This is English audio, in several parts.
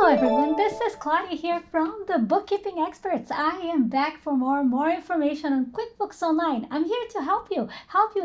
everyone, this is Claudia here from the Bookkeeping Experts. I am back for more information on QuickBooks Online. I'm here to help you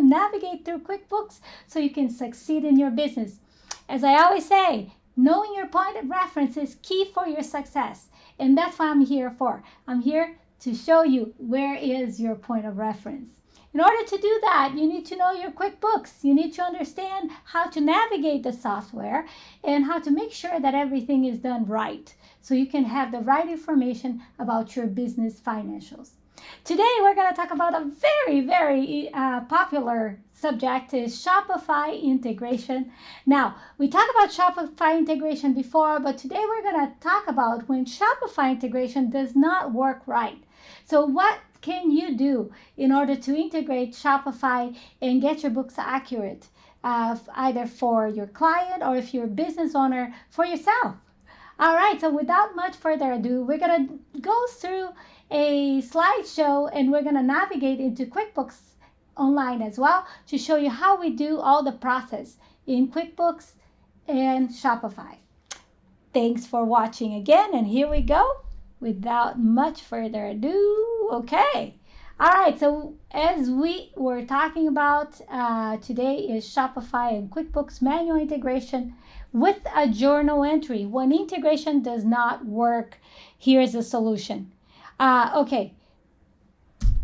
navigate through QuickBooks so you can succeed in your business. As I always say, knowing your point of reference is key for your success, and that's what I'm here for. I'm here to show you where is your point of reference. In order to do that, you need to know your QuickBooks. You need to understand how to navigate the software and how to make sure that everything is done right so you can have the right information about your business financials. Today, we're going to talk about a very popular subject is Shopify integration. Now, we talked about Shopify integration before, but today we're going to talk about when Shopify integration does not work right. So what can you do in order to integrate Shopify and get your books accurate, either for your client or if you're a business owner for yourself? All right, so without much further ado, we're going to go through a slideshow and we're going to navigate into QuickBooks Online as well to show you how we do all the process in QuickBooks and Shopify. Thanks for watching again, and here we go. Without much further ado, okay. All right, so as we were talking about, today is Shopify and QuickBooks manual integration with a journal entry. When integration does not work, here's the solution. Okay,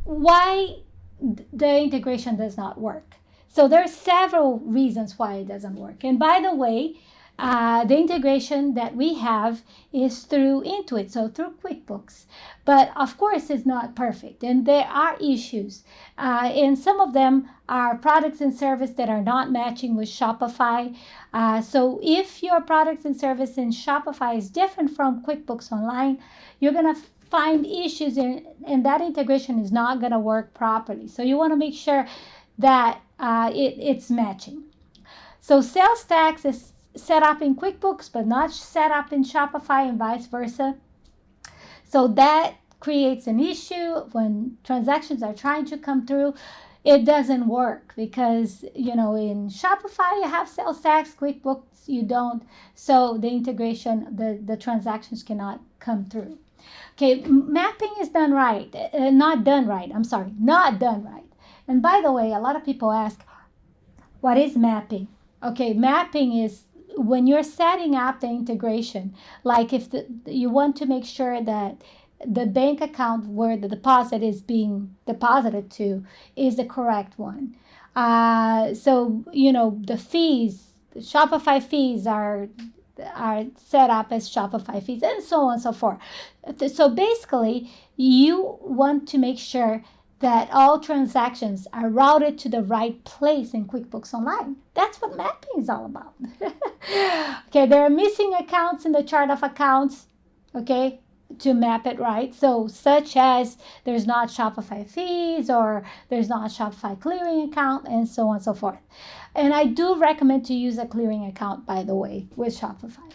why the integration does not work? So there are several reasons why it doesn't work. And by the way, the integration that we have is through Intuit, so through QuickBooks. But of course, it's not perfect, and there are issues. And some of them are products and services that are not matching with Shopify. So if your products and service in Shopify is different from QuickBooks Online, you're going to find issues, and that integration is not going to work properly. So you want to make sure that it's matching. So sales tax is set up in QuickBooks but not set up in Shopify, and vice versa. So that creates an issue when transactions are trying to come through. It doesn't work because, in Shopify you have sales tax, QuickBooks you don't. So the integration, the transactions cannot come through. Okay, mapping is not done right. And by the way, a lot of people ask, what is mapping? Okay, mapping is when you're setting up the integration, like if you want to make sure that the bank account where the deposit is being deposited to is the correct one. So, the fees, the Shopify fees are set up as Shopify fees, and so on and so forth. So basically, you want to make sure that all transactions are routed to the right place in QuickBooks Online. That's what mapping is all about. Okay, there are missing accounts in the chart of accounts, okay, to map it right. So such as there's not Shopify fees or there's not Shopify clearing account, and so on and so forth. And I do recommend to use a clearing account, by the way, with Shopify.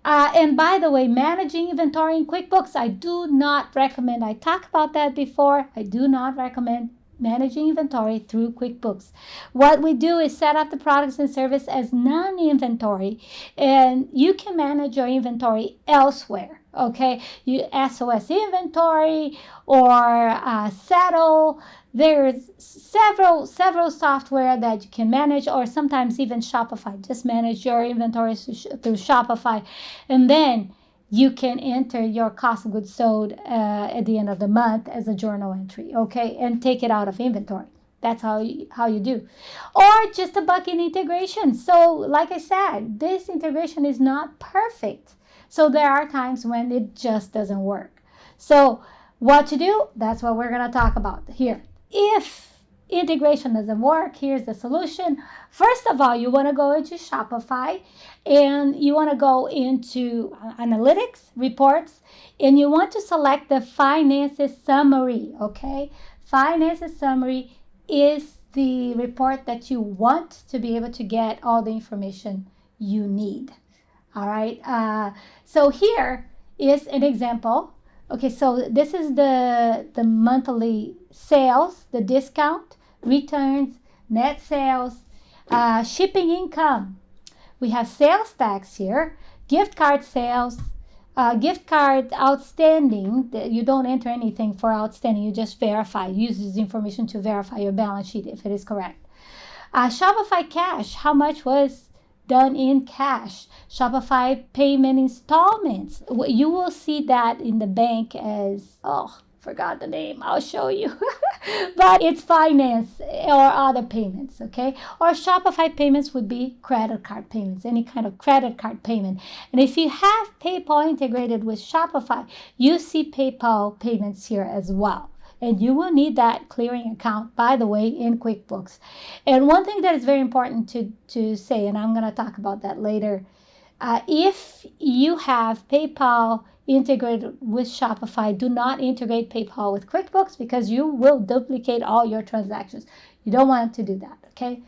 And by the way, managing inventory in QuickBooks, I do not recommend. I talked about that before. I do not recommend managing inventory through QuickBooks. What we do is set up the products and service as non-inventory, and you can manage your inventory elsewhere. Okay, you SOS inventory or Settle. There's several software that you can manage, or sometimes even Shopify. Just manage your inventory through Shopify, and then you can enter your cost of goods sold at the end of the month as a journal entry, okay, and take it out of inventory. That's how you do. Or just a bucket integration. So like I said, this integration is not perfect. So there are times when it just doesn't work. So what to do? That's what we're going to talk about here. If integration doesn't work, here's the solution. First of all, you want to go into Shopify and you want to go into analytics, reports, and you want to select the finances summary, okay? Finances summary is the report that you want to be able to get all the information you need. All right, so here is an example. Okay, so this is the monthly sales, the discount, returns, net sales, shipping income. We have sales tax here, gift card sales, gift card outstanding, you don't enter anything for outstanding. You just verify. Use this information to verify your balance sheet if it is correct. Shopify cash, how much was done in cash? Shopify payment installments. You will see that in the bank as, forgot the name. I'll show you. But it's finance or other payments, okay? Or Shopify payments would be credit card payments, any kind of credit card payment. And if you have PayPal integrated with Shopify, you see PayPal payments here as well. And you will need that clearing account, by the way, in QuickBooks. And one thing that is very important to say, and I'm going to talk about that later, if you have PayPal integrated with Shopify, do not integrate PayPal with QuickBooks because you will duplicate all your transactions. You don't want to do that, okay?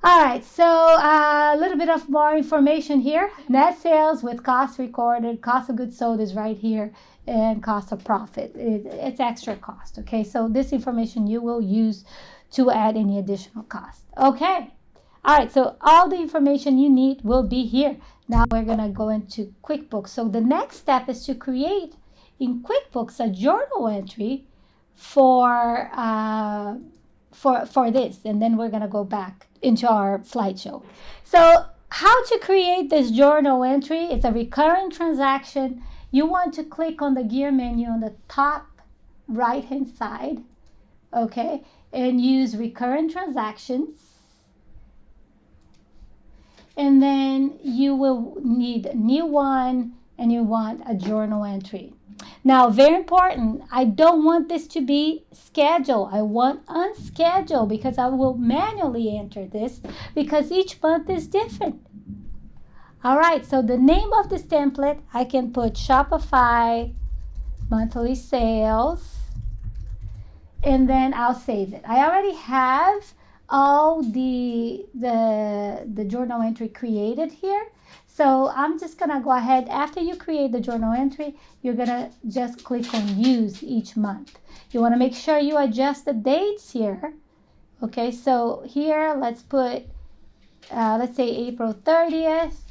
All right, so a little bit of more information here. Net sales with cost recorded, cost of goods sold is right here, and cost of profit. It's extra cost, okay? So this information you will use to add any additional cost, okay? All right, so all the information you need will be here. Now we're gonna go into QuickBooks. So the next step is to create in QuickBooks a journal entry for this, and then we're gonna go back into our slideshow. So how to create this journal entry? It's a recurring transaction. You want to click on the gear menu on the top right hand side, okay, and use recurrent transactions. And then you will need a new one, and you want a journal entry. Now, very important, I don't want this to be scheduled. I want unscheduled because I will manually enter this because each month is different. All right, so the name of this template, I can put Shopify monthly sales, and then I'll save it. I already have all the journal entry created here. So I'm just gonna go ahead. After you create the journal entry, you're gonna just click on use each month. You wanna make sure you adjust the dates here. Okay, so here, let's put, let's say April 30th.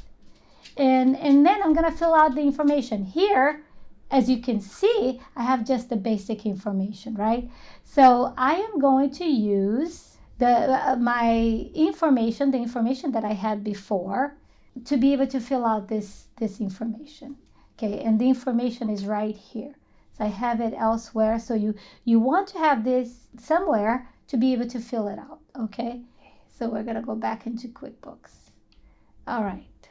And then I'm gonna fill out the information. Here, as you can see, I have just the basic information, right? So I am going to use my information, the information that I had before, to be able to fill out this information. Okay, and the information is right here. So I have it elsewhere. So you want to have this somewhere to be able to fill it out. Okay, so we're gonna go back into QuickBooks. All right.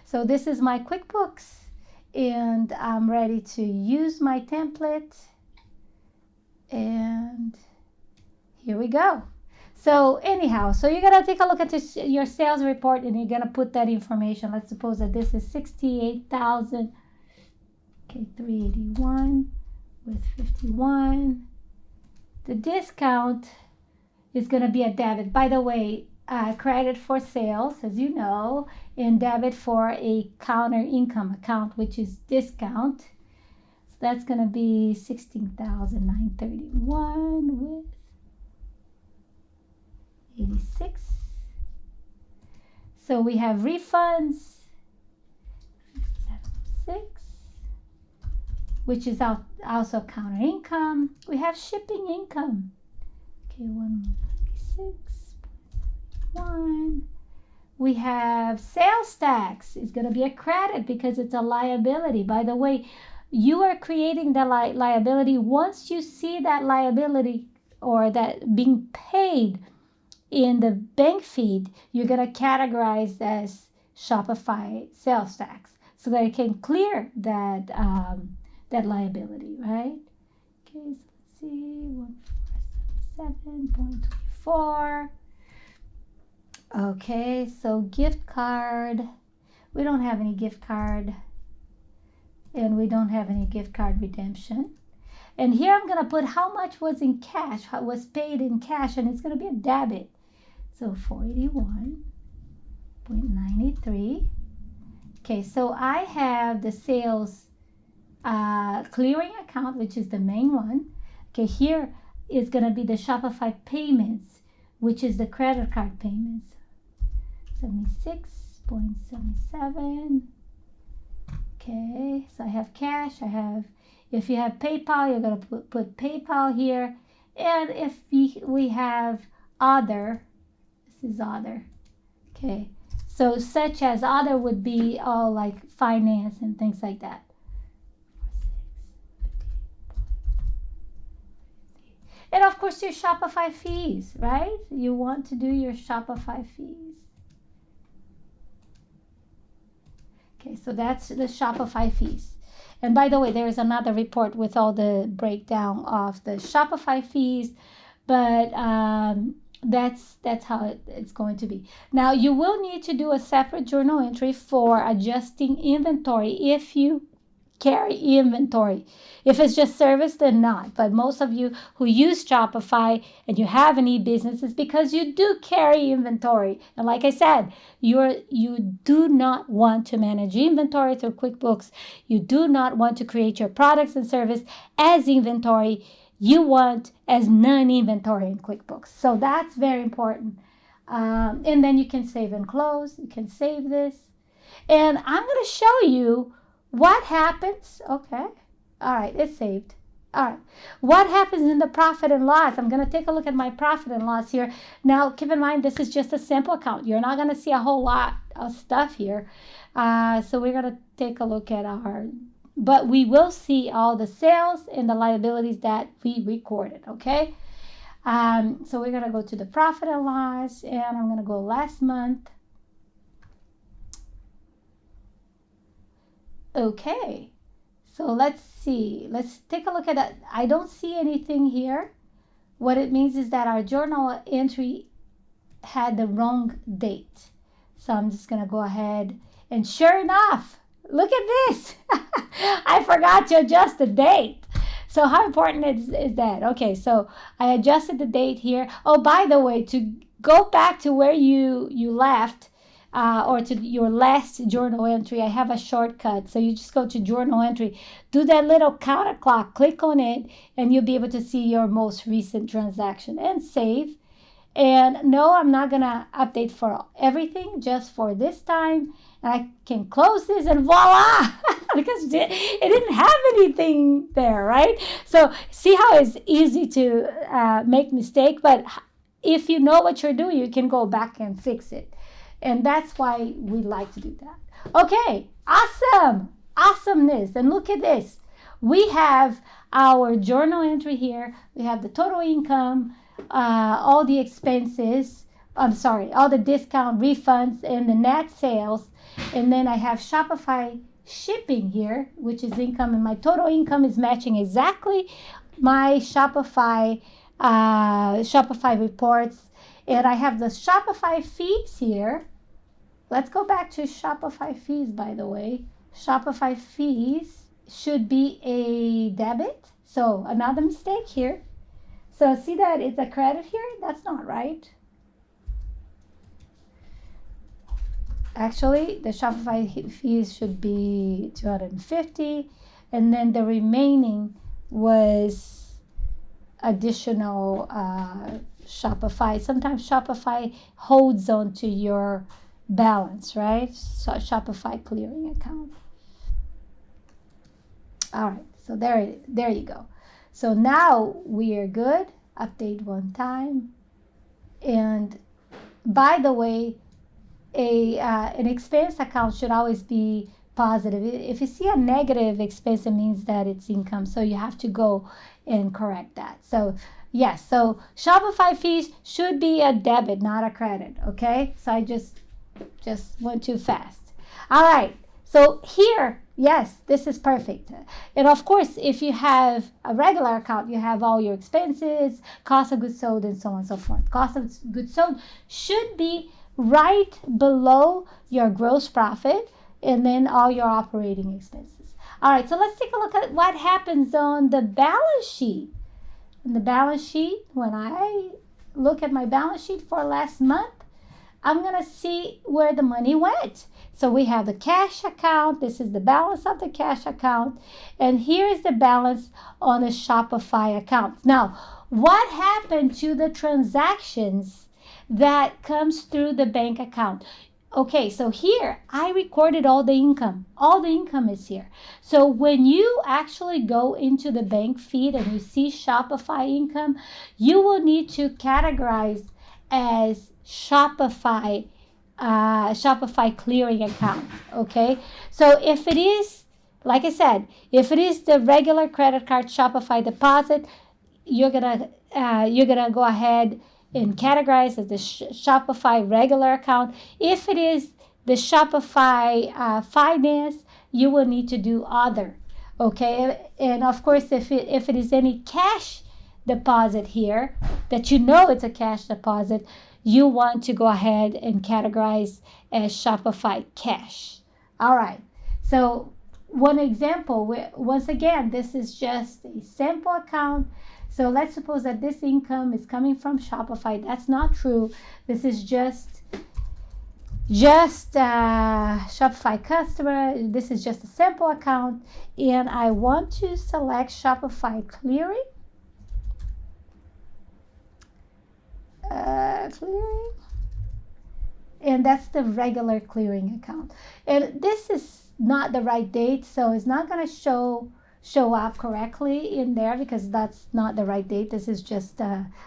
So this is my QuickBooks, and I'm ready to use my template. And here we go. So anyhow, so you're gonna take a look at your sales report, and you're gonna put that information. Let's suppose that this is 68,000. Okay, 381 with 51. The discount is gonna be a debit. By the way, credit for sales, as you know, and debit for a counter income account, which is discount. So that's gonna be 16,931 with 86. So we have refunds, 76, which is also counter income. We have shipping income. Okay, 196.1. We have sales tax. It's going to be a credit because it's a liability. By the way, you are creating the liability. Once you see that liability or that being paid in the bank feed, you're going to categorize as Shopify sales tax so that it can clear that that liability, right? Okay, so let's see, 1477.24. Okay, so gift card. We don't have any gift card, and we don't have any gift card redemption. And here I'm going to put how much was in cash, how was paid in cash, and it's going to be a debit. So 481.93. Okay, so I have the sales clearing account, which is the main one. Okay, here is going to be the Shopify payments, which is the credit card payments. 76.77. Okay, so I have cash. If you have PayPal, you're going to put PayPal here. And if we have other, this is other. Okay, so such as other would be all like finance and things like that. And of course your Shopify fees, right? You want to do your Shopify fees. Okay, so that's the Shopify fees. And by the way, there's another report with all the breakdown of the Shopify fees, but that's how it's going to be. Now, you will need to do a separate journal entry for adjusting inventory if you carry inventory. If it's just service, then not. But most of you who use Shopify and you have an e-business is because you do carry inventory. And like I said, you do not want to manage inventory through QuickBooks. You do not want to create your products and service as inventory. You want as non-inventory in QuickBooks. So that's very important. And then you can save and close. You can save this. And I'm going to show you what happens. Okay. All right. It's saved. All right. What happens in the profit and loss? I'm going to take a look at my profit and loss here. Now, keep in mind, this is just a sample account. You're not going to see a whole lot of stuff here. So we're going to take a look at but we will see all the sales and the liabilities that we recorded. Okay. So we're going to go to the profit and loss, and I'm going to go last month. Okay, so let's see. Let's take a look at that. I don't see anything here. What it means is that our journal entry had the wrong date. So I'm just going to go ahead, and sure enough, look at this. I forgot to adjust the date. So how important is that? Okay, so I adjusted the date here. Oh, by the way, to go back to where you left, or to your last journal entry, I have a shortcut. So you just go to journal entry, do that little counter clock, click on it, and you'll be able to see your most recent transaction and save. And no, I'm not going to update for everything, just for this time. And I can close this and voila, because it didn't have anything there, right? So see how it's easy to make mistake, but if you know what you're doing, you can go back and fix it. And that's why we like to do that. Okay, awesome. Awesomeness. And look at this. We have our journal entry here. We have the total income, all the expenses, all the discount refunds and the net sales. And then I have Shopify shipping here, which is income. And my total income is matching exactly my Shopify reports. And I have the Shopify fees here. Let's go back to Shopify fees, by the way. Shopify fees should be a debit. So another mistake here. So see that it's a credit here? That's not right. Actually, the Shopify fees should be $250. And then the remaining was additional Shopify. Sometimes Shopify holds on to your balance, right? So Shopify clearing account. All right, so there you go. So now we are good. Update one time. And by the way, an expense account should always be positive. If you see a negative expense, it means that it's income. So you have to go and correct that. So yes, so Shopify fees should be a debit, not a credit. Okay, so I just went too fast. All right, so here, yes, this is perfect. And of course, if you have a regular account, you have all your expenses, cost of goods sold, and so on and so forth. Cost of goods sold should be right below your gross profit, and then all your operating expenses. All right, so let's take a look at what happens on the balance sheet. In the balance sheet, when I look at my balance sheet for last month, I'm going to see where the money went. So we have the cash account. This is the balance of the cash account. And here is the balance on the Shopify account. Now, what happened to the transactions that comes through the bank account? Okay, so here I recorded all the income. All the income is here. So when you actually go into the bank feed and you see Shopify income, you will need to categorize as Shopify clearing account. Okay, so if it is, like I said, if it is the regular credit card Shopify deposit, you're gonna go ahead and categorize as the Shopify regular account. If it is the Shopify finance, you will need to do other. Okay, and of course, if it is any cash deposit here that you know it's a cash deposit, you want to go ahead and categorize as Shopify cash. All right. So one example, once again, this is just a sample account. So let's suppose that this income is coming from Shopify. That's not true. This is just Shopify customer. This is just a sample account. And I want to select Shopify clearing. Clearing. And that's the regular clearing account. And this is not the right date, so it's not going to show up correctly in there because that's not the right date. This is just,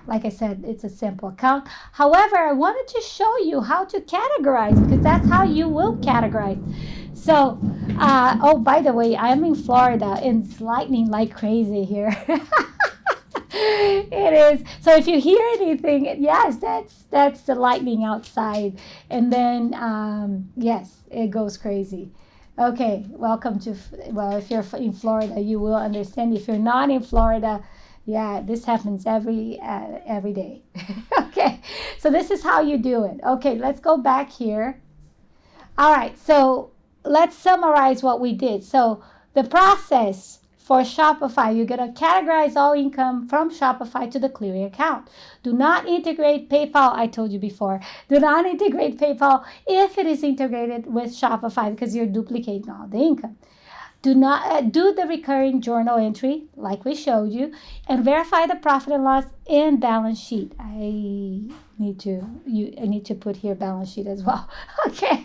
like I said, it's a simple account. However, I wanted to show you how to categorize because that's how you will categorize. So, oh, by the way, I'm in Florida and it's lightning like crazy here. It is. So if you hear anything, yes, that's the lightning outside. And then, yes, it goes crazy. Okay, welcome to, well, if you're in Florida, you will understand. If you're not in Florida, yeah, this happens every day. Okay, so this is how you do it. Okay, let's go back here. All right, so let's summarize what we did. So the process for Shopify, you're going to categorize all income from Shopify to the clearing account. Do not integrate PayPal. I told you before. Do not integrate PayPal if it is integrated with Shopify because you're duplicating all the income. Do not do the recurring journal entry like we showed you and verify the profit and loss in balance sheet. I need to put here balance sheet as well. Okay,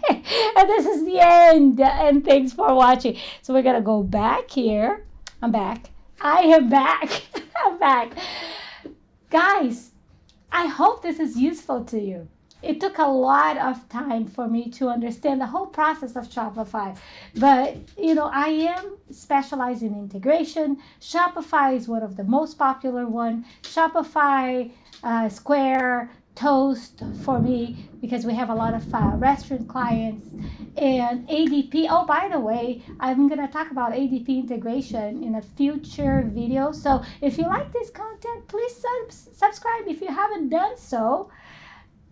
and this is the end. And thanks for watching. So we're going to go back here. I'm back. I am back. I'm back. Guys, I hope this is useful to you. It took a lot of time for me to understand the whole process of Shopify. But, I am specialized in integration. Shopify is one of the most popular one. Shopify, Square, Toast for me because we have a lot of restaurant clients and ADP. Oh, by the way, I'm going to talk about ADP integration in a future video. So if you like this content, please subscribe. If you haven't done so,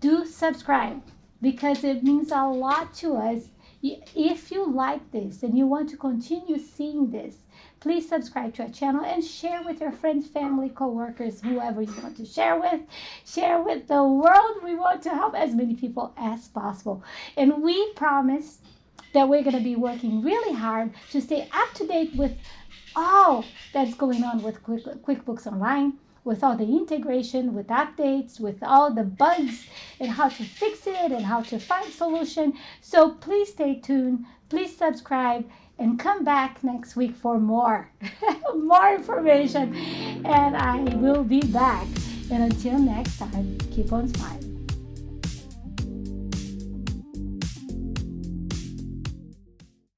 do subscribe because it means a lot to us. If you like this and you want to continue seeing this, please subscribe to our channel and share with your friends, family, co-workers, whoever you want to share with. Share with the world. We want to help as many people as possible. And we promise that we're going to be working really hard to stay up to date with all that's going on with QuickBooks Online, with all the integration, with updates, with all the bugs and how to fix it and how to find solution. So please stay tuned. Please subscribe and come back next week for more information. And I will be back. And until next time, keep on smiling.